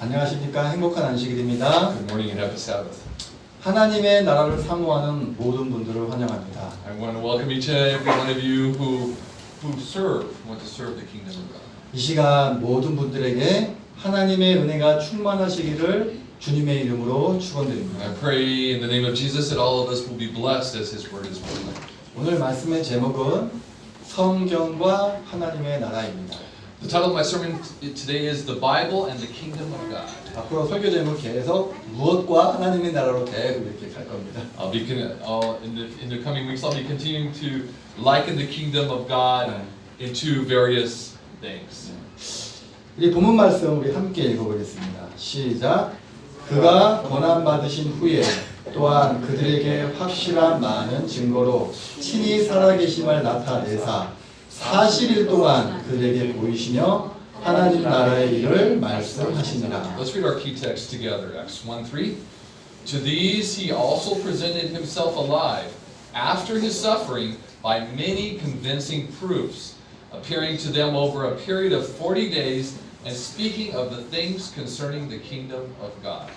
안녕하십니까. 행복한 안식일입니다. Good morning and happy Sabbath. 하나님의 나라를 사모하는 모든 분들을 환영합니다. I want to welcome each and every one of you who want to serve the kingdom of God. 이 시간 모든 분들에게 하나님의 은혜가 충만하시기를 주님의 이름으로 축원드립니다. I pray in the name of Jesus that all of us will be blessed as His word is proclaimed. 오늘 말씀의 제목은 성경과 하나님의 나라입니다. The title of my sermon today is The Bible and the Kingdom of God. 앞으로 설교 제목 계속 무엇과 하나님의 나라로 계속 이렇게 갈 겁니다. In the coming weeks, I'll be continuing to liken the kingdom of God into various things. 이 본문 말씀 우리 함께 읽어보겠습니다. 시작. 그가 고난 받으신 후에 또한 그들에게 확실한 많은 증거로 친히 살아계심을 나타내사 40일 동안 그들에게 보이시며 하나님 나라의 일을 말씀하시니라. Let's read our key text together. Acts 1:3. To these he also presented himself alive after his suffering by many convincing proofs, appearing to them over a period of 40 days and speaking of the things concerning the kingdom of God.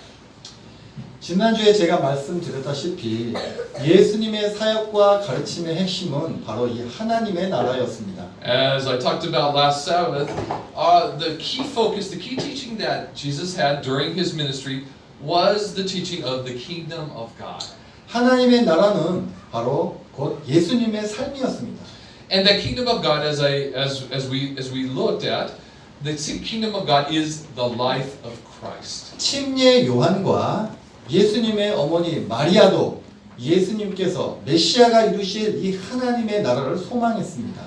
지난주에 제가 말씀드렸다시피 예수님의 사역과 가르침의 핵심은 바로 이 하나님의 나라였습니다. As I talked about last Sabbath, the key focus, the key teaching that Jesus had during his ministry was the teaching of the kingdom of God. 하나님의 나라는 바로 곧 예수님의 삶이었습니다. And that kingdom of God, as we looked at, the kingdom of God is the life of Christ. 침례 요한과 예수님의 어머니 마리아도 예수님께서 메시아가 이루실 이 하나님의 나라를 소망했습니다.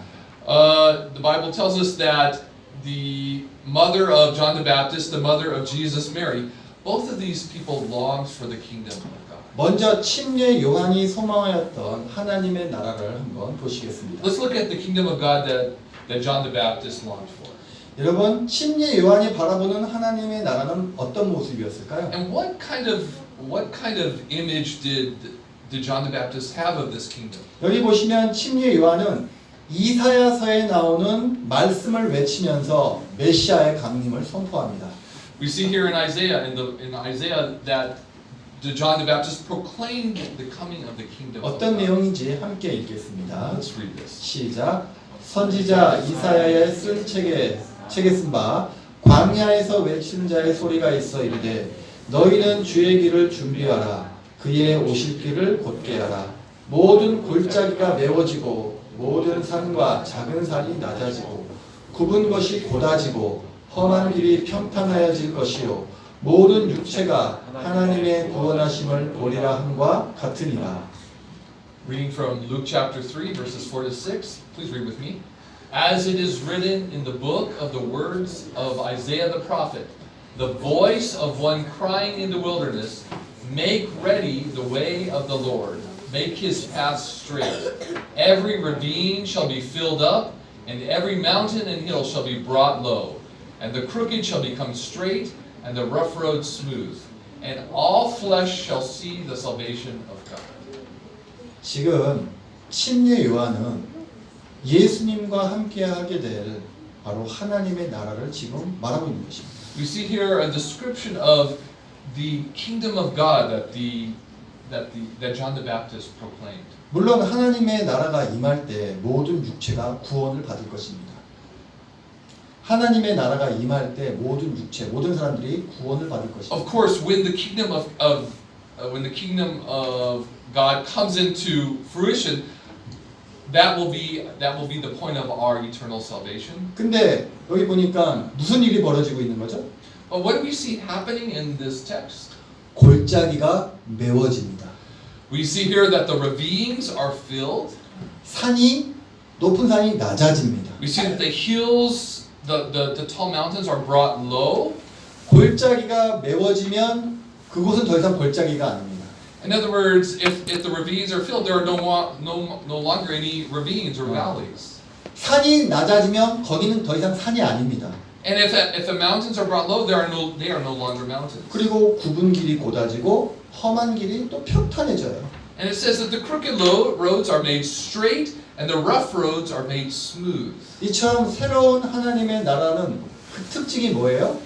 The Bible tells us that the mother of John the Baptist, the mother of Jesus, Mary, both of these people longed for the kingdom of God. 먼저 침례 요한이 소망하였던 하나님의 나라를 한번 보시겠습니다. Let's look at the kingdom of God that John the Baptist longed for. 여러분, 침례 요한이 바라보는 하나님의 나라는 어떤 모습이었을까요? And what kind of image did John the Baptist have of this kingdom? 여기 보시면 침례 요한은 이사야서에 나오는 말씀을 외치면서 메시아의 강림을 선포합니다. We see here in Isaiah that John the Baptist proclaimed the coming of the kingdom of 어떤 God. 내용인지 함께 읽겠습니다. Let's read this. 시작. 선지자 이사야의 쓴 책에 쓴 바 광야에서 외치는 자의 소리가 있어 이르되 너희는 주의 길을 준비하라. 그의 오실 길을 곧게 하라. 모든 골짜기가 메워지고 모든 산과 작은 산이 낮아지고 굽은 것이 곧아지고 험한 길이 평탄하여질 것이요 모든 육체가 하나님의 구원하심을 보리라 함과 같으니라. Reading from Luke chapter 3 verses 4 to 6. Please read with me. As it is written in the book of the words of Isaiah the prophet, the voice of one crying in the wilderness, make ready the way of the Lord, make his paths straight. Every ravine shall be filled up, and every mountain and hill shall be brought low, and the crooked shall become straight, and the rough road smooth, and all flesh shall see the salvation of God. 지금 침례 요한은 예수님과 함께하게 될 바로 하나님의 나라를 지금 말하고 있는 것입니다. We see here a description of the kingdom of God that John the Baptist proclaimed. 물론 하나님의 나라가 임할 때 모든 육체가 구원을 받을 것입니다. 하나님의 나라가 임할 때 모든 육체, 모든 사람들이 구원을 받을 것입니다. Of course, when the kingdom of God comes into fruition, that will be the point of our eternal salvation. 근데 여기 보니까 무슨 일이 벌어지고 있는 거죠? But what do we see happening in this text? 골짜기가 메워집니다. We see here that the ravines are filled. 높은 산이 낮아집니다. We see that the hills, the tall mountains are brought low. 골짜기가 메워지면 그곳은 더 이상 골짜기가 아닙니다. In other words, if the ravines are filled, there are no longer any ravines or valleys. 산이 낮아지면 거기는 더 이상 산이 아닙니다. And if the mountains are brought low, they are no longer mountains. 그리고 굽은 길이 곧아지고 험한 길이 또 평탄해져요. And it says that the crooked roads are made straight and the rough roads are made smooth. 이처럼 새로운 하나님의 나라는 그 특징이 뭐예요?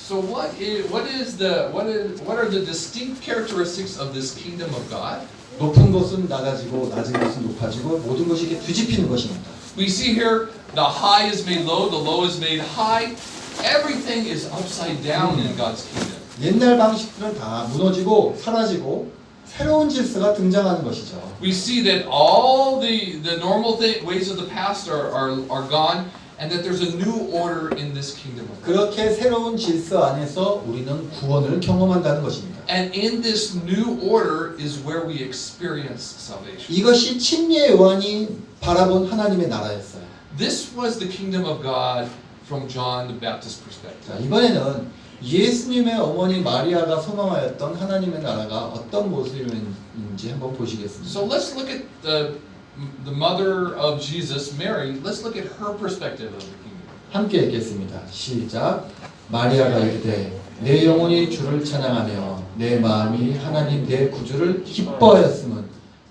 So what are the distinct characteristics of this kingdom of God? 높은 것은 낮아지고 낮은 것은 높아지고 모든 것이 이렇게 뒤집히는 것입니다. We see here the high is made low, the low is made high. Everything is upside down in God's kingdom. 옛날 방식들은 다 무너지고 사라지고 새로운 질서가 등장하는 것이죠. We see that all the normal ways of the past are gone, and that there's a new order in this kingdom of God. 그렇게 새로운 질서 안에서 우리는 구원을 경험한다는 것입니다. And in this new order is where we experience salvation. 이것이 침례 요한이 바라본 하나님의 나라였어요. This was the kingdom of God from John the Baptist's 자, perspective. 이번에는 예수님의 어머니 마리아가 소망하였던 하나님의 나라가 어떤 모습인지 한번 보시겠습니다. So let's look at the mother of Jesus, Mary. Let's look at her perspective of the kingdom. 함께 읽겠습니다. 시작. 마리아가 이르되 내 영혼이 주를 찬양하며 내 마음이 하나님 내 구주를 기뻐하였음은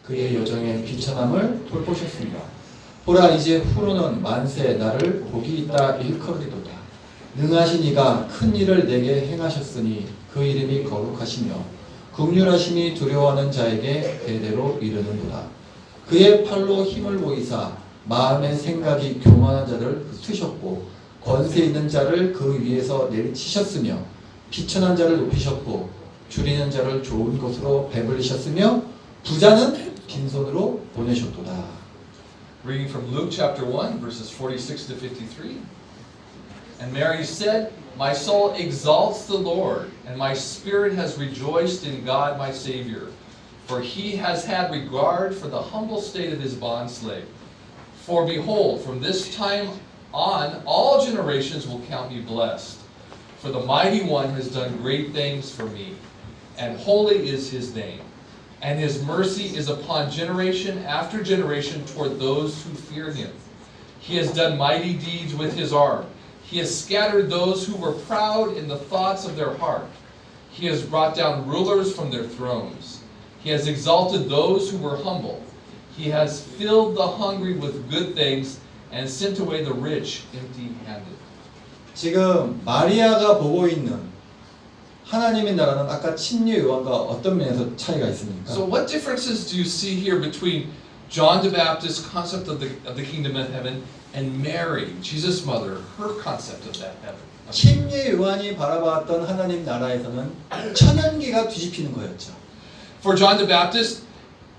그의 여정의 비천함을 돌보셨습니다. 보라 이제 후로는 만세 나를 복이 있다 일컬으리로다. 능하신 이가 큰 일을 내게 행하셨으니 그 이름이 거룩하시며 긍휼하심이 두려워하는 자에게 대대로 이르는도다. 그의 팔로 힘을 보이사 마음의 생각이 교만한 자를 흩으셨고 권세 있는 자를 그 위에서 내리치셨으며 비천한 자를 높이셨고 줄이는 자를 좋은 것으로 배불리셨으며 부자는 빈손으로 보내셨도다. Reading from Luke chapter 1, verses 46 to 53. And Mary said, My soul exalts the Lord, and my spirit has rejoiced in God my Savior, for he has had regard for the humble state of his bondslave. For behold, from this time on, all generations will count me blessed. For the Mighty One has done great things for me, and holy is his name. And his mercy is upon generation after generation toward those who fear him. He has done mighty deeds with his arm. He has scattered those who were proud in the thoughts of their heart. He has brought down rulers from their thrones. He has exalted those who were humble. He has filled the hungry with good things and sent away the rich empty-handed. 지금 마리아가 보고 있는 하나님의 나라는 아까 침례 요한과 어떤 면에서 차이가 있습니까? So what differences do you see here between John the Baptist's concept of the kingdom of heaven and Mary, Jesus' mother, her concept of that heaven? 침례 요한이 바라봤던 하나님 나라에서는 천연기가 뒤집히는 거였죠. For John the Baptist,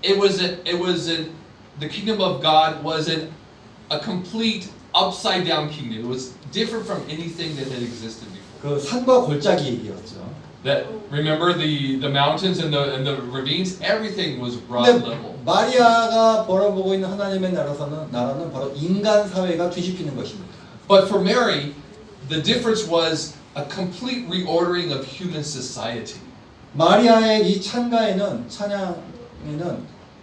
the kingdom of God was a complete upside down kingdom. It was different from anything that had existed before. 그 산과 골짜기 얘기였죠. That remember the mountains and the ravines, everything was broad level. 마리아가 바라보고 있는 하나님의 나라는 바로 인간 사회가 뒤집히는 것입니다. But for Mary, the difference was a complete reordering of human society. 마리아의 이 찬양에는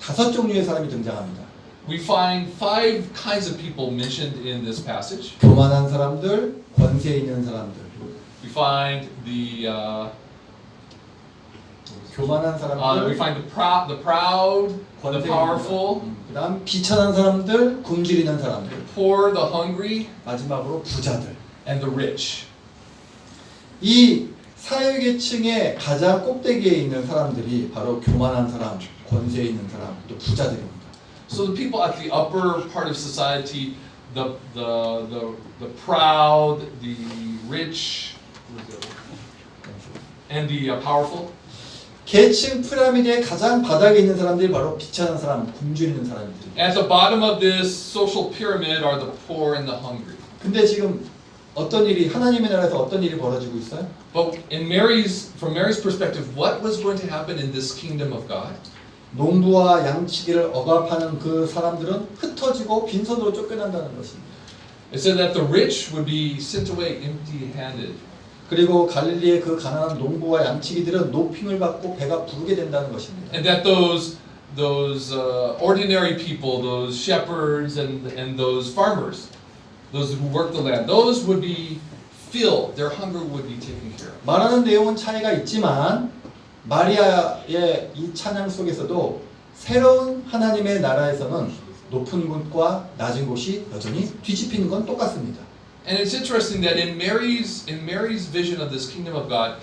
5 종류의 사람이 등장합니다. We find 5 kinds of people mentioned in this passage. 교만한 사람들, 권세 있는 사람들. We find 교만한 사람들. we find the proud, the powerful, 그다음 비천한 사람들, 굶주리는 사람들. the poor, the hungry, 마지막으로 부자들. and the rich. 이 사회계층의 가장 꼭대기에 있는 사람들이 바로 교만한 사람, 권세 있는 사람, 또 부자들입니다. So the people at the upper part of society, the proud, the rich, and the powerful. 계층 피라미드의 가장 바닥에 있는 사람들이 바로 비천한 사람, 굶주리는 사람들입니다. At the bottom of this social pyramid are the poor and the hungry. 근데 지금 하나님의 나라에서 어떤 일이 벌어지고 있어요? But from Mary's perspective, what was going to happen in this kingdom of God? 농부와 양치기를 억압하는 그 사람들은 흩어지고 빈손으로 쫓겨난다는 것입니다. It said that the rich would be sent away empty-handed. 그리고 갈릴리의 그 가난한 농부와 양치기들은 높임을 받고 배가 부르게 된다는 것입니다. And that those ordinary people, those shepherds and those farmers, those who work the land, those would be filled. Their hunger would be taken care of. 말하는 내용은 차이가 있지만 마리아의 이 찬양 속에서도 새로운 하나님의 나라에서는 높은 곳과 낮은 곳이 여전히 뒤집히는 건 똑같습니다. And it's interesting that in Mary's vision of this kingdom of God,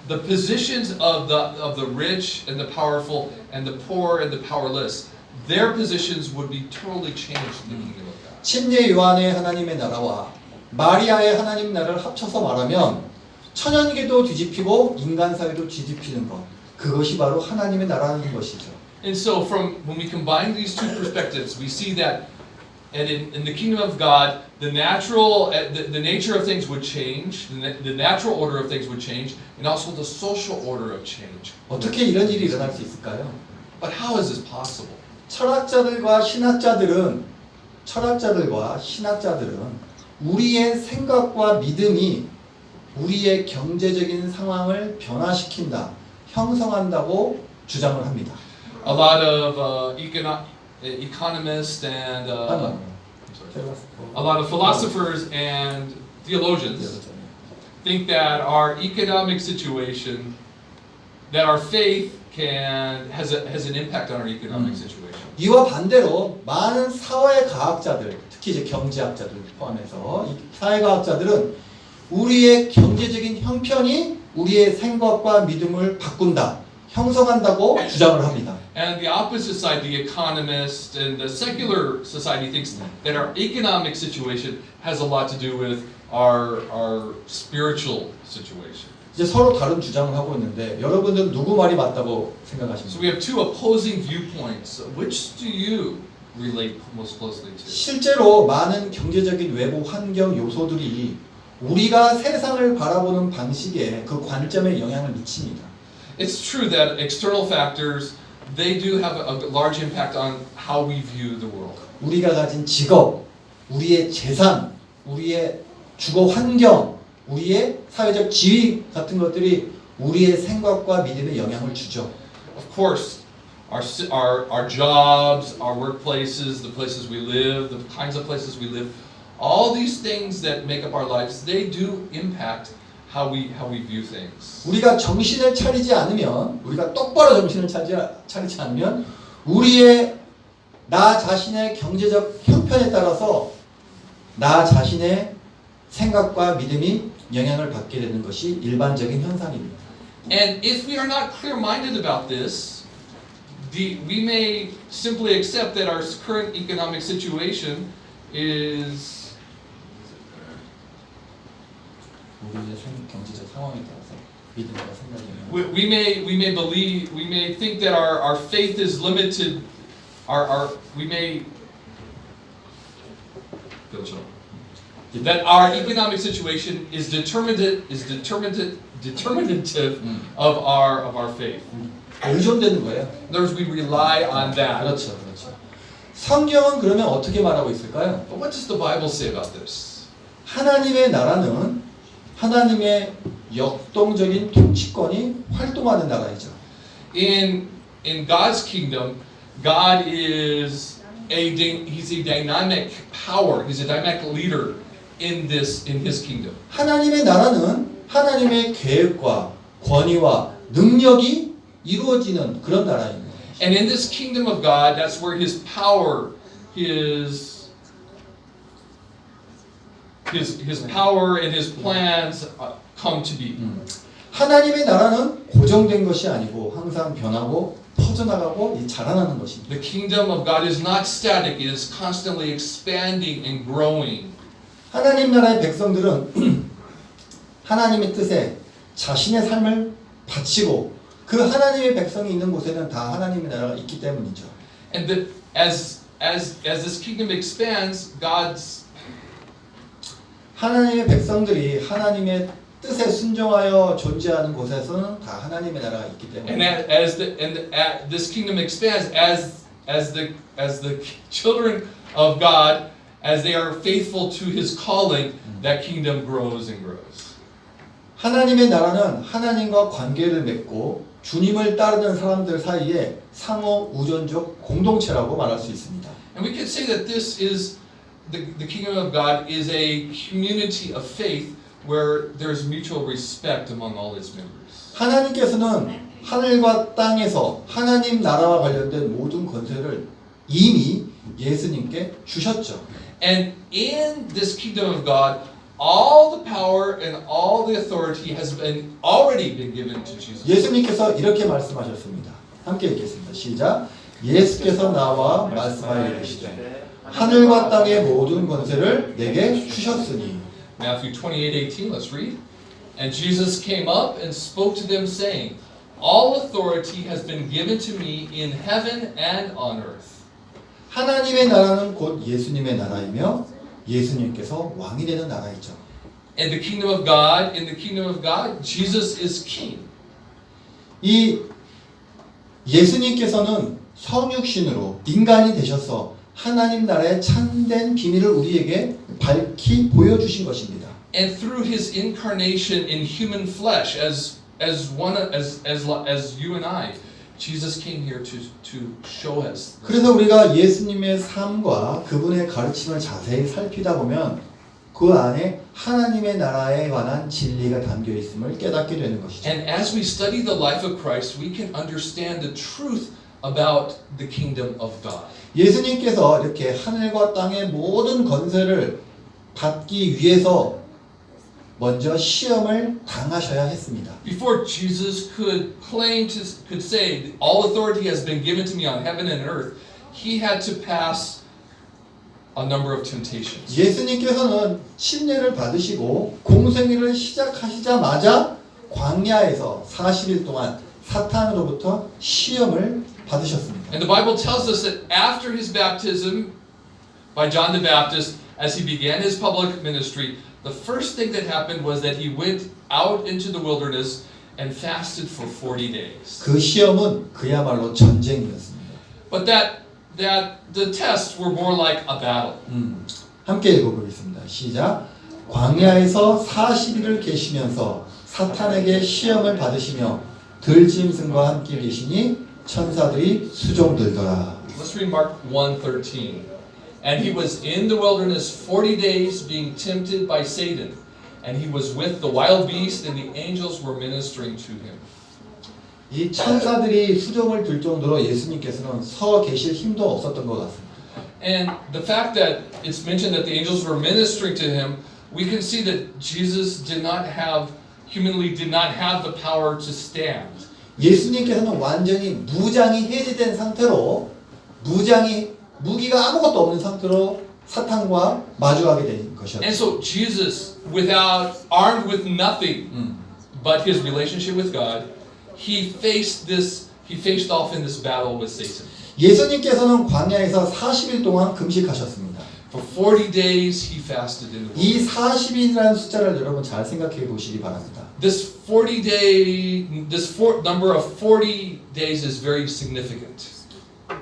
the positions of the rich and the powerful and the poor and the powerless, their positions would be totally changed in the kingdom of God. 침례 요한의 하나님의 나라와 마리아의 하나님 나라를 합쳐서 말하면 천연계도 뒤집히고 인간 사회도 뒤집히는 것, 그것이 바로 하나님의 나라는 것이죠. And so when we combine these two perspectives, we see that and in the kingdom of God, the nature of things would change, the natural order of things would change, and also the social order of change. 어떻게 이런 일이 일어날 수 있을까요? But how is this possible? 철학자들과 신학자들은 우리의 생각과 믿음이 우리의 경제적인 상황을 변화시킨다, 형성한다고 주장을 합니다. A lot of economists and a lot of philosophers and theologians think that our economic situation, that our faith has an impact on our economic situation. 이와 반대로 많은 사회과학자들, 특히 이제 경제학자들 포함해서 이 사회과학자들은 우리의 경제적인 형편이 우리의 생각과 믿음을 바꾼다, 형성한다고 주장을 합니다. And the opposite side, the economist and the secular society thinks that our economic situation has a lot to do with our spiritual situation. 이제 서로 다른 주장을 하고 있는데 여러분들은 누구 말이 맞다고 So 생각하십니까? we have two opposing viewpoints. Which do you relate most closely to? 실제로 많은 경제적인 외부 환경 요소들이 우리가 세상을 바라보는 방식에 그 관점에 영향을 미칩니다. It's true that external factors, they do have a large impact on how we view the world. 우리가 가진 직업, 우리의 재산, 우리의 주거 환경, 우리의 사회적 지위 같은 것들이 우리의 생각과 믿음에 영향을 주죠. Of course, our jobs, our workplaces, the places we live, the kinds of places we live, all these things that make up our lives, they do impact how we view things. 우리가 정신을 차리지 않으면, 우리가 똑바로 정신을 차리지 않으면 우리의 나 자신의 경제적 형편에 따라서 나 자신의 생각과 믿음이 영향을 받게 되는 것이 일반적인 현상입니다. And if we are not clear-minded about this, we may simply accept that our current economic situation is 우리의 경제적 상황에 따라서 믿음과 생각이 영향을 we may think that our faith is limited. We may that our economic situation is determinative of our faith. 의존되는 거예요. In other words, we rely on that. 그렇죠. 성경은 그러면 어떻게 말하고 있을까요? But what does the Bible say about this? 하나님의 나라는 하나님의 역동적인 통치권이 활동하는 나라이죠. In God's kingdom, God is he's a dynamic power. He's a dynamic leader in his kingdom. 하나님의 나라는 하나님의 계획과 권위와 능력이 이루어지는 그런 나라입니다. And in this kingdom of God, that's where his power, his power and his plans come to be. 하나님의 나라는 고정된 것이 아니고 항상 변하고 퍼져나가고 자라나는 것입니다. The kingdom of God is not static. It is constantly expanding and growing. 하나님 나라의 백성들은 하나님의 뜻에 자신의 삶을 바치고 그 하나님의 백성이 있는 곳에는 다 하나님의 나라가 있기 때문이죠. And as this kingdom expands, 하나님의 백성들이 하나님의 뜻에 순종하여 존재하는 곳에서는 다 하나님의 나라가 있기 때문에. And as this kingdom expands, as the children of God, as they are faithful to His calling, that kingdom grows and grows. 하나님의 나라는 하나님과 관계를 맺고 주님을 따르는 사람들 사이에 상호 우존적 공동체라고 말할 수 있습니다. And we can say that this is the kingdom of God is a community of faith where there is mutual respect among all its members. 하나님께서는 하늘과 땅에서 하나님 나라와 관련된 모든 권세를 이미 예수님께 주셨죠. And in this kingdom of God, all the power and all the authority has already been given to Jesus. 예수님께서 이렇게 말씀하셨습니다. 함께 읽겠습니다. 시작. 예수께서 나와 말씀하여 이르시되 하늘과 땅의 모든 권세를 내게 주셨으니. Matthew 28:18, let's read. And Jesus came up and spoke to them, saying, All authority has been given to me in heaven and on earth. 하나님의 나라는 곧 예수님의 나라이며 예수님께서 왕이 되는 나라이죠. And the kingdom of God, in the kingdom of God, Jesus is king. 이 예수님께서는 성육신으로 인간이 되셔서 하나님 나라의 참된 비밀을 우리에게 밝히 보여주신 것입니다. And through his incarnation in human flesh, as you and I, Jesus came here to show us. 그래서 우리가 예수님의 삶과 그분의 가르침을 자세히 살피다 보면 그 안에 하나님의 나라에 관한 진리가 담겨 있음을 깨닫게 되는 것이죠. And as we study the life of Christ, we can understand the truth about the kingdom of God. 예수님께서 이렇게 하늘과 땅의 모든 권세를 받기 위해서 먼저 시험을 당하셔야 했습니다. Before Jesus could say, all authority has been given to me on heaven and earth, he had to pass a number of temptations. 예수님께서는 침례를 받으시고 공생애를 시작하시자마자 광야에서 40일 동안 사탄으로부터 시험을 받으셨습니다. And the Bible tells us that after his baptism by John the Baptist, as he began his public ministry, the first thing that happened was that he went out into the wilderness and fasted for 40 days. 그 시험은 그야말로 전쟁이었습니다. But the tests were more like a battle. 함께 읽어보겠습니다. 시작. 광야에서 40일을 계시면서 사탄에게 시험을 받으시며 들짐승과 함께 계시니 천사들이 수종들더라. Let's read Mark 1:13. And he was in the wilderness 40 days being tempted by Satan. And he was with the wild beast and the angels were ministering to him. 이 천사들이 수종을 들 정도로 예수님께서는 서 계실 힘도 없었던 것 같습니다. And the fact that it's mentioned that the angels were ministering to him, we can see that Jesus humanly did not have the power to stand. 예수님께서는 완전히 무장이 해제된 상태로 무기가 아무것도 없는 상태로 사탄과 마주하게 된 것이었죠. And so Jesus, armed with nothing but his relationship with God, he faced off in this battle with Satan. 예수님께서는 광야에서 40일 동안 금식하셨습니다. For 40 days he fasted in the 이 wilderness. 40일이라는 숫자를 여러분 잘 생각해 보시기 바랍니다. This number of 40 days is very significant.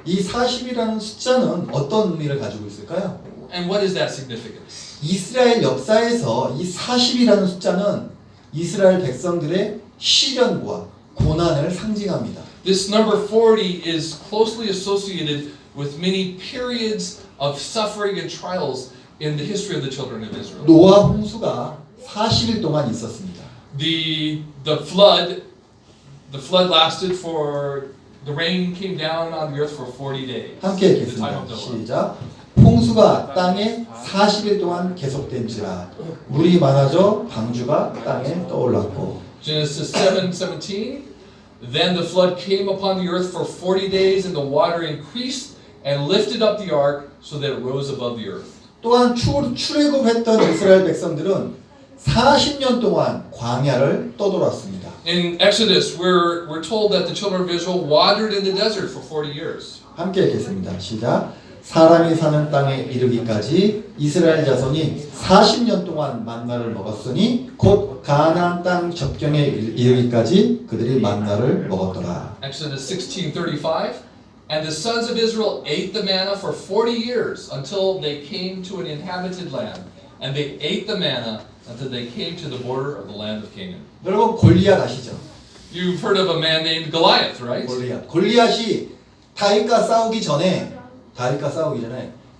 이 40이라는 숫자는 어떤 의미를 가지고 있을까요? And what is that significance? 이스라엘 역사에서 이 40이라는 숫자는 이스라엘 백성들의 시련과 고난을 상징합니다. This number 40 is closely associated with many periods of suffering and trials in the history of the children of Israel. 노아 홍수가 40일 동안 있었습니다. The flood lasted the rain came down on the earth for 40 days. 함께 The time 읽겠습니다. of Noah. 시작. 홍수가 땅에 40일 동안 계속된지라 물이 많아져 방주가 땅에 떠올랐고. Genesis 7:17. Then the flood came upon the earth for 40 days, and the water increased and lifted up the ark so that it rose above the earth. 또한 출애굽했던 이스라엘 백성들은 40년 동안 광야를 떠돌았습니다. In Exodus, we're told that the children of Israel wandered in the desert for 40 years. 함께 읽겠습니다. 시작. 사람이 사는 땅에 이르기까지 이스라엘 자손이 40년 동안 만나를 먹었으니 곧 가나안 땅 접경에 이르기까지 그들이 만나를 먹었더라. Exodus 16:35. And the sons of Israel ate the manna for 40 years until they came to an inhabited land. And they ate the manna until they came to the border of the land of Canaan. 여러분 골리앗 아시죠? You've heard of a man named Goliath, right? 골리앗이 다윗과 싸우기 전에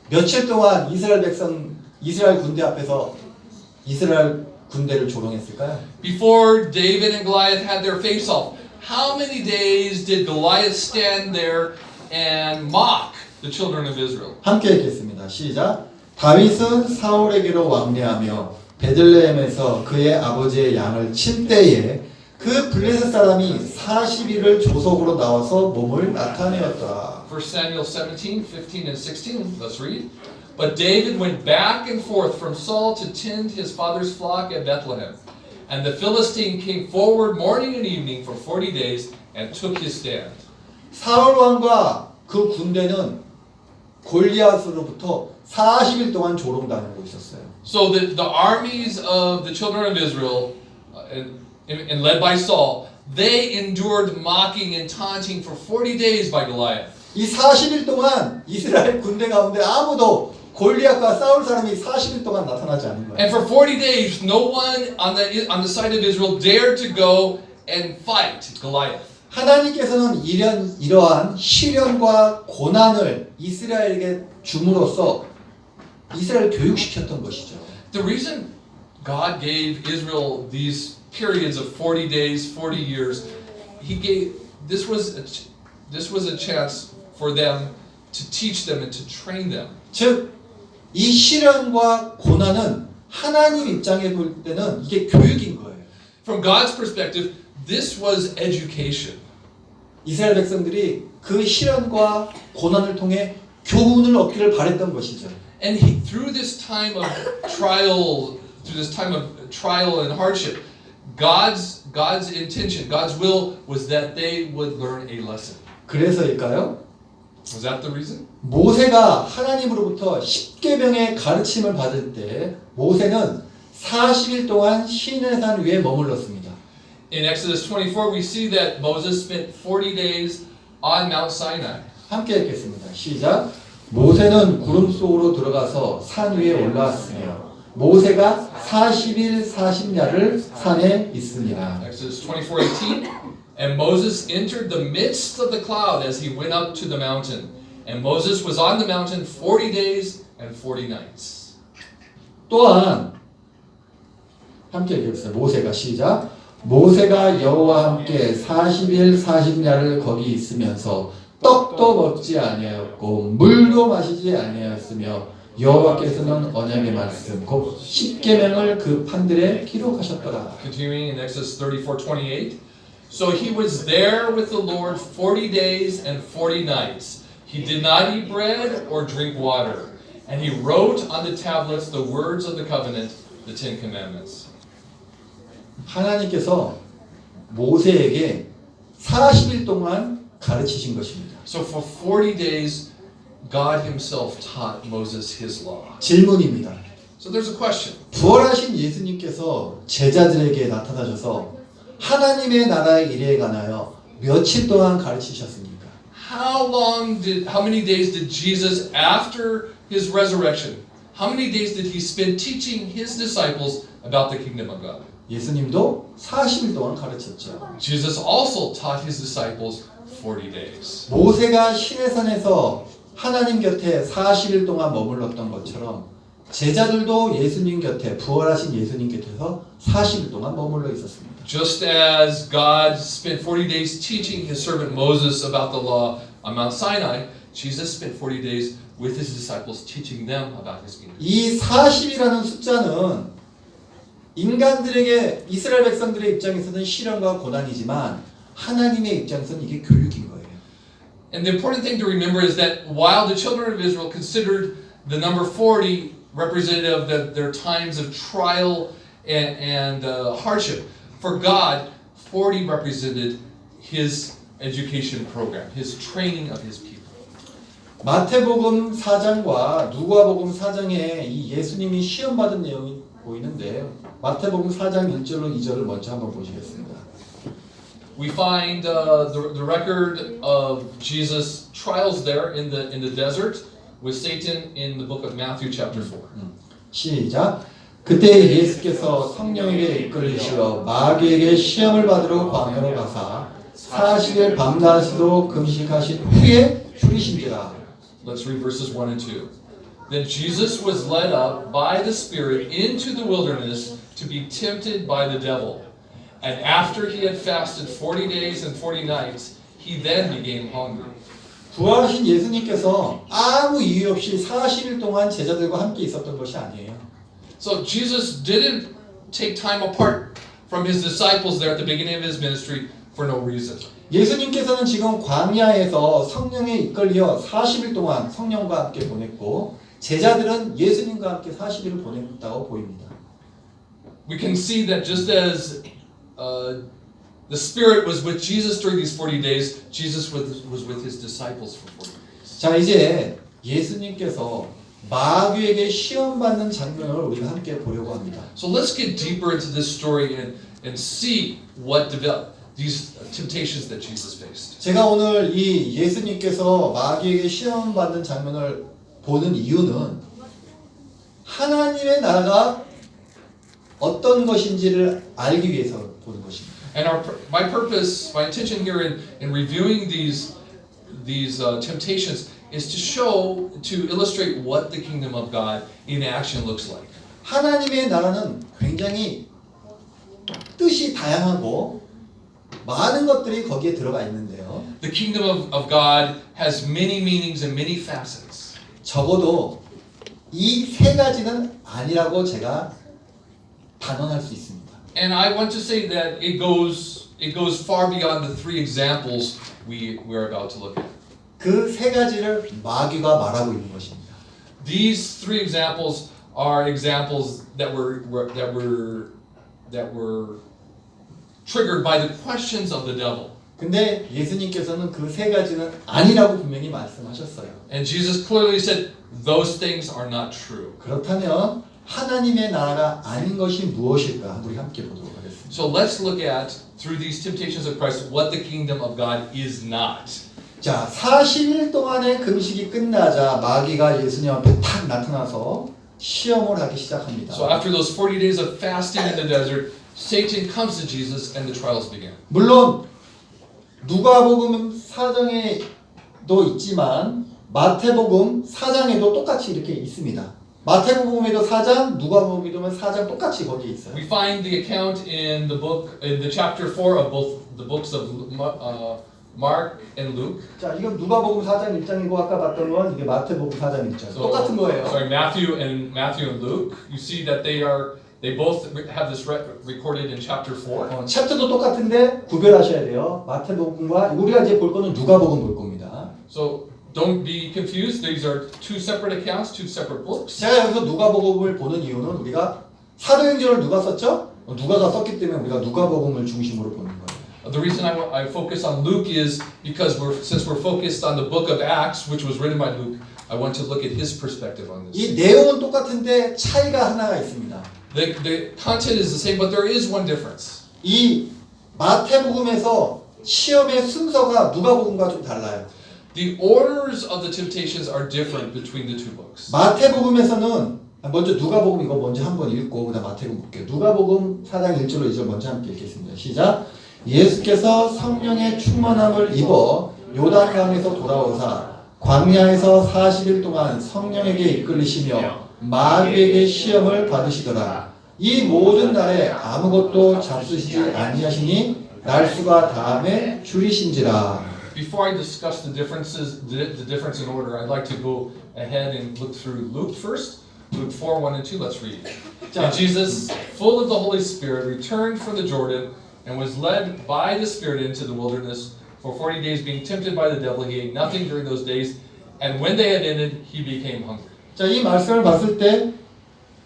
며칠 동안 이스라엘 군대 앞에서 이스라엘 군대를 조롱했을까요? Before David and Goliath had their face-off, how many days did Goliath stand there and mock the children of Israel? 함께 읽겠습니다. 시작. 다윗은 사울에게로 왕래하며 베들레헴에서 그의 아버지의 양을 칠 때에 그 블레셋 사람이 40일을 조석으로 나와서 몸을 나타내었더라. 1 Samuel 17, 15 and 16, let's read. But David went back and forth from Saul to tend his father's flock at Bethlehem. And the Philistine came forward morning and evening for 40 days and took his stand. 사울 왕과 그 군대는 골리앗으로부터 40일 동안 조롱당하고 있었어요. So the armies of the children of Israel, and led by Saul, they endured mocking and taunting for 40 days by Goliath. 이 40일 동안 이스라엘 군대 가운데 아무도 골리앗과 싸울 사람이 40일 동안 나타나지 않은 거예요. And for 40 days, no one on the side of Israel dared to go and fight Goliath. 하나님께서는 이러한 시련과 고난을 이스라엘에게 줌으로써 이스라엘 교육시켰던 것이죠. The reason God gave Israel these periods of 40 days, 40 years, this was a chance for them to teach them and to train them. 즉, 이 시련과 고난은 하나님 입장에 볼 때는 이게 교육인 거예요. From God's perspective, this was education. 이스라엘 백성들이 그 시련과 고난을 통해 교훈을 얻기를 바랬던 것이죠. And through this time of trial and hardship, God's intention, God's will was that they would learn a lesson. 그래서일까요? Was that the reason? 모세가 하나님으로부터 십계명의 가르침을 받을 때 모세는 40일 동안 시내산 위에 머물렀습니다. In Exodus 24, we see that Moses spent 40 days on Mount Sinai. 함께 읽겠습니다. 시작. 모세는 구름 속으로 들어가서 산 위에 올라왔으며 모세가 40일 40야를 산에 있으니라. Exodus 24:18. And Moses entered the midst of the cloud as he went up to the mountain. And Moses was on the mountain 40 days and 40 nights. 또한 함께 읽겠습니다. 모세가 시작. 모세가 여호와와 함께 40일 40야를 거기 있으면서 떡도 먹지 아니하였고 물도 마시지 아니하였으며 여호와께서는 언약의 말씀 곧 십계명을 그 판들에 기록하셨더라. Continuing in Exodus 34:28. So he was there with the Lord 40 days and 40 nights. He did not eat bread or drink water. And he wrote on the tablets the words of the covenant, the Ten Commandments. 하나님께서 모세에게 40일 동안 가르치신 것입니다. So for 40 days, God himself taught Moses his law. 질문입니다. So there's a question. 부활하신 예수님께서 제자들에게 나타나셔서 하나님의 나라의 일에 관하여 며칠 동안 가르치셨습니까? How many days did Jesus, after his resurrection, how many days did he spend teaching his disciples about the kingdom of God? 예수님도 40일 동안 가르쳤죠. Jesus also taught his disciples 40 days. 모세가 시내산에서 하나님 곁에 40일 동안 머물렀던 것처럼 제자들도 예수님 곁에 부활하신 예수님 곁에서 40일 동안 머물러 있었습니다. Just as God spent 40 days teaching his servant Moses about the law on Mount Sinai, Jesus spent 40 days with his disciples teaching them about his kingdom. 이 40이라는 숫자는 인간들에게 이스라엘 백성들의 입장에서는 시련과 고난이지만 하나님의 입장에서는 이게 교육인 거예요. And the important thing to remember is that while the children of Israel considered the number 40 representative of their times of trial and hardship, for God, 40 represented his education program, his training of his people. 마태복음 4장과 누가복음 4장에 이 예수님이 시험받은 내용이 보이는데 마태복음 4장 1절로 2절을 먼저 한번 보시겠습니다. We find the record of Jesus' trials there in the desert with Satan in the book of Matthew chapter 4. 시작. 그때 예수께서 성령에게 이끌리시어 마귀에게 시험을 받으러 광야로 가사 40일 밤낮으로 금식하신 후에 줄이신지라. Let's read verses 1 and 2. Then Jesus was led up by the Spirit into the wilderness to be tempted by the devil. And after he had fasted 40 days and 40 nights, he then became hungry. 부활하신 예수님께서 아무 이유 없이 40일 동안 제자들과 함께 있었던 것이 아니에요. So Jesus didn't take time apart from his disciples there at the beginning of his ministry for no reason. 예수님께서는 지금 광야에서 성령에 이끌려 40일 동안 성령과 함께 보냈고 제자들은 예수님과 함께 40일을 보냈다고 보입니다. We can see that just as the Spirit was with Jesus during these 40 days, Jesus was with his disciples for 40 days. 자, 이제 예수님께서 마귀에게 시험받는 장면을 우리가 함께 보려고 합니다. So let's get deeper into this story and see what developed these temptations that Jesus faced. 제가 오늘 이 예수님께서 마귀에게 시험받는 장면을 보는 이유는 하나님의 나라가 어떤 것인지를 알기 위해서 보는 것입니다. And my purpose, my intention here in reviewing these temptations is to illustrate what the kingdom of God in action looks like. 하나님의 나라는 굉장히 뜻이 다양하고 많은 것들이 거기에 들어가 있는데요. The kingdom of God has many meanings and many facets. 적어도 이 세 가지는 아니라고 제가 단언할 수 있습니다. And I want to say that it goes far beyond the three examples we're about to look at. 그 세 가지를 마귀가 말하고 있는 것입니다. These three examples are examples that were triggered by the questions of the devil. 근데 예수님께서는 그 세 가지는 아니라고 분명히 말씀하셨어요. And Jesus clearly said those things are not true. 그렇다면 하나님의 나라가 아닌 것이 무엇일까? 우리 함께 보도록 하겠습니다. So let's look at through these temptations of Christ what the kingdom of God is not. 자, 40일 동안의 금식이 끝나자 마귀가 예수님 앞에 탁 나타나서 시험을 하기 시작합니다. So after those 40 days of fasting in the desert, Satan comes to Jesus and the trials begin. 물론 누가복음 4장에도 있지만 마태복음 4장에도 똑같이 이렇게 있습니다. 마태복음에도 4장, 누가복음에도 4장 똑같이 거기에 있어요. We find the account in the chapter 4 of both the books of Mark and Luke. 자, 이건 누가복음 4장 1장이고 아까 봤던 건 이게 마태복음 4장 1장. 똑같은 거예요. Sorry, Matthew and Luke. You see that they both have this recorded in chapter 4. 챕터도 똑같은데 구별하셔야 돼요. 마태복음과 우리가 이제 볼 거는 누가복음 볼 겁니다. So don't be confused. These are two separate accounts, two separate books. 제가 여기서 누가복음을 보는 이유는 우리가 사도행전을 누가 썼죠? 누가가 썼기 때문에 우리가 누가복음을 중심으로 보는 거예요. The reason I focus on Luke is because since we're focused on the book of Acts, which was written by Luke, I want to look at his perspective on this. 이 내용은 똑같은데 차이가 하나가 있습니다. The content is the same, but there is one difference. 이 마태복음에서 시험의 순서가 누가복음과 좀 달라요. The orders of the temptations are different between the two books. 마태복음에서는 먼저 누가복음 이거 먼저 한번 읽고 그다음 마태복음 볼게요. 누가복음 4장 1절로 2절 먼저 함께 읽겠습니다. 시작. 예수께서 성령의 충만함을 입어 요단강에서 돌아오사 광야에서 40일 동안 성령에게 이끌리시며 마귀에게 시험을 받으시더라. 이 모든 날에 아무것도 잡수시지 아니하시니 날수가 다함에 줄이신지라. Before I discuss the difference in order, I'd like to go ahead and look through Luke first. Luke 4, 1 and 2, let's read. And Jesus, full of the Holy Spirit, returned from the Jordan and was led by the Spirit into the wilderness for 40 days, being tempted by the devil. He ate nothing during those days, and when they had ended, he became hungry. 자, 이 말씀을 봤을 때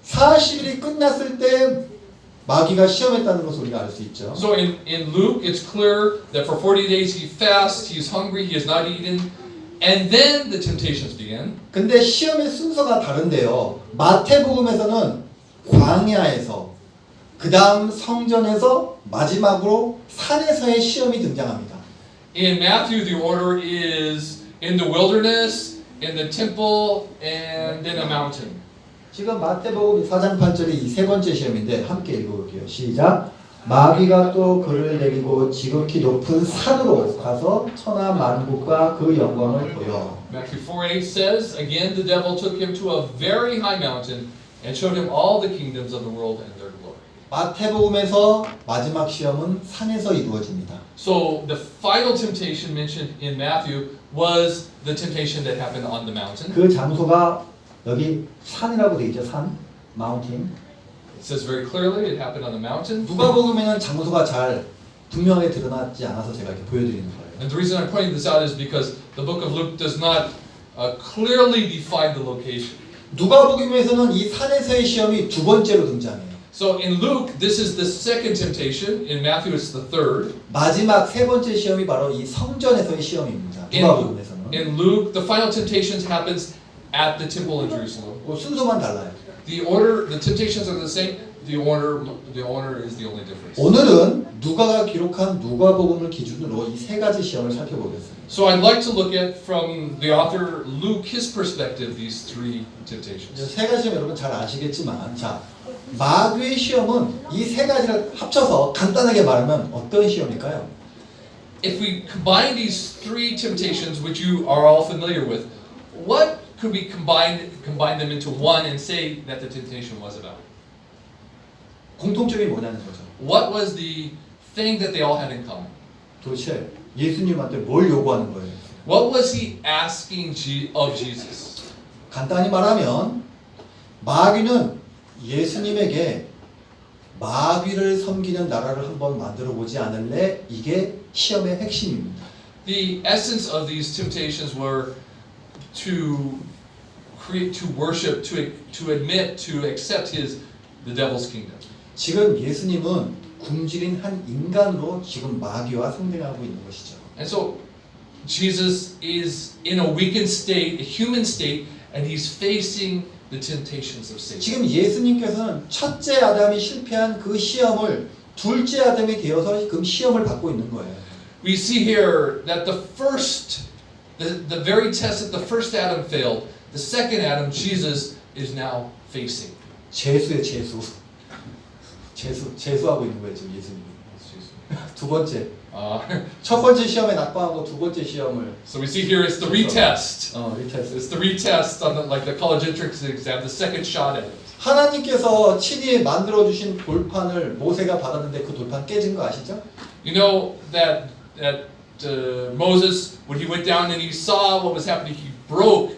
40일이 끝났을 때 마귀가 시험했다는 것을 우리가 알 수 있죠. So in Luke, it's clear that for 40 days he fasts, he's hungry, he has not eaten, and then the temptations begin. 근데 시험의 순서가 다른데요. 마태복음에서는 광야에서 그 다음 성전에서 마지막으로 산에서의 시험이 등장합니다. In Matthew, the order is in the wilderness, in the temple, and in a mountain. 지금 마태복음 4장 8절이 이 세 번째 시험인데 함께 읽어볼게요. 시작. 마귀가 또 그를 데리고 지극히 높은 산으로 가서 천하 만국과 그 영광을 보여. Matthew 4:8 says, again the devil took him to a very high mountain and showed him all the kingdoms of the world and their glory. 마태복음에서 마지막 시험은 산에서 이루어집니다. So the final temptation mentioned in Matthew was the temptation that happened on the mountain. 그 장소가 여기 산이라고 돼 있죠. 산, mountain. It says very clearly it happened on the mountain. 누가복음에는 장소가 잘 분명하게 드러나지 않아서 제가 이렇게 보여드리는 거예요. And the reason I'm pointing this out is because the book of Luke does not clearly define the location. 누가복음에서는 이 산에서의 시험이 두 번째로 등장해요. So in Luke, this is the second temptation. In Matthew, it's the third. 마지막 세 번째 시험이 바로 이 성전에서의 시험입니다. 누가복음에서는. In Luke, the final temptations happens at the temple in Jerusalem. 순서만 달라요. The order, the temptations are the same. The order is the only difference. 오늘은 누가가 기록한 누가복음을 기준으로 이 세 가지 시험을 살펴보겠습니다. So I'd like to look at from the author Luke, his perspective, these three temptations. 세 가지 시험 여러분 잘 아시겠지만, 자 마귀의 시험은 이 세 가지를 합쳐서 간단하게 말하면 어떤 시험일까요? If we combine these three temptations, which you are all familiar with, what could we combine them into one and say that the temptation was about? 공통점이 뭐냐는 거죠. What was the thing that they all had in common? 도대체 예수님한테 뭘 요구하는 거예요? What was he asking of Jesus? 간단히 말하면 마귀는 예수님에게 마귀를 섬기는 나라를 한번 만들어 보지 않을래? 이게 시험의 핵심입니다. The essence of these temptations were to create, to worship, to admit, to accept the devil's kingdom. 지금 예수님은 굶주린 한 인간으로 지금 마귀와 상대하고 있는 것이죠. And so Jesus is in a weakened state, a human state, and he's facing the temptations of Satan. 지금 예수님께서는 첫째 아담이 실패한 그 시험을 둘째 아담이 되어서 지금 시험을 받고 있는 거예요. We see here that the very test that the first Adam failed, the second Adam, Jesus, is now facing. 재수의 재수하고 있는 거예요 지금 예수님이. 두 번째, 첫 번째 시험에 낙방하고 두 번째 시험을. So we see here it's the retest. 리테스트. It's the retest on like the college entrance exam, the second shot at it. 하나님께서 친히 만들어 주신 돌판을 모세가 받았는데 그 돌판 깨진 거 아시죠? You know that Moses, when he went down and he saw what was happening, he broke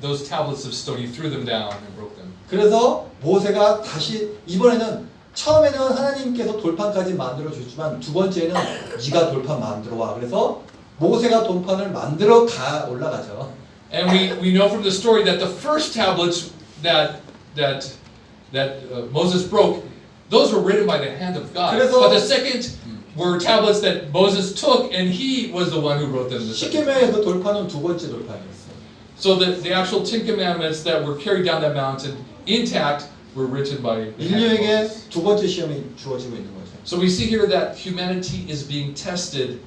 those tablets of stone. He threw them down and broke them. 그래서 모세가 다시 이번에는 처음에는 하나님께서 돌판까지 만들어 주지만 두 번째는 네가 돌판 만들어 와. 그래서 모세가 돌판을 만들어 올라가죠. And we know from the story that the first tablets that Moses broke, those were written by the hand of God. 그래서 But the second were tablets that Moses took, and he was the one who wrote them. 십계명의 그 돌판은 두 번째 돌판이었어요. So the actual Ten Commandments that were carried down that mountain intact were written by the hand of 인류에게 Moses. 두 번째 시험이 주어지고 있는 거죠. So we see here that humanity is being tested